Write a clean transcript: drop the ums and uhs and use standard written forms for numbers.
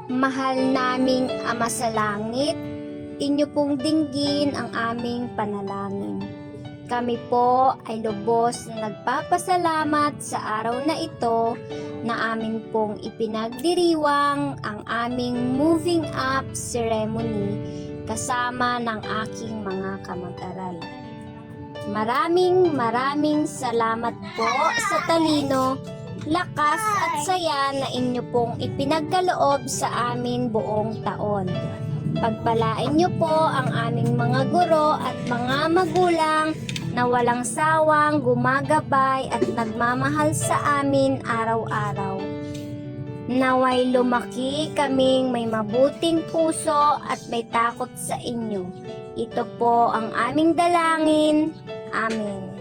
Mahal naming Ama sa Langit, inyo pong dinggin ang aming panalangin. Kami po ay lubos na nagpapasalamat sa araw na ito na amin pong ipinagdiriwang ang aming moving up ceremony kasama ng aking mga kamag-aral. Maraming salamat po sa talino, lakas at saya na inyo pong ipinagkaloob sa amin buong taon. Pagpalain niyo po ang aming mga guro at mga magulang na walang sawang gumagabay at nagmamahal sa amin araw-araw. Naway lumaki kaming may mabuting puso at may takot sa inyo. Ito po ang aming dalangin. Amen.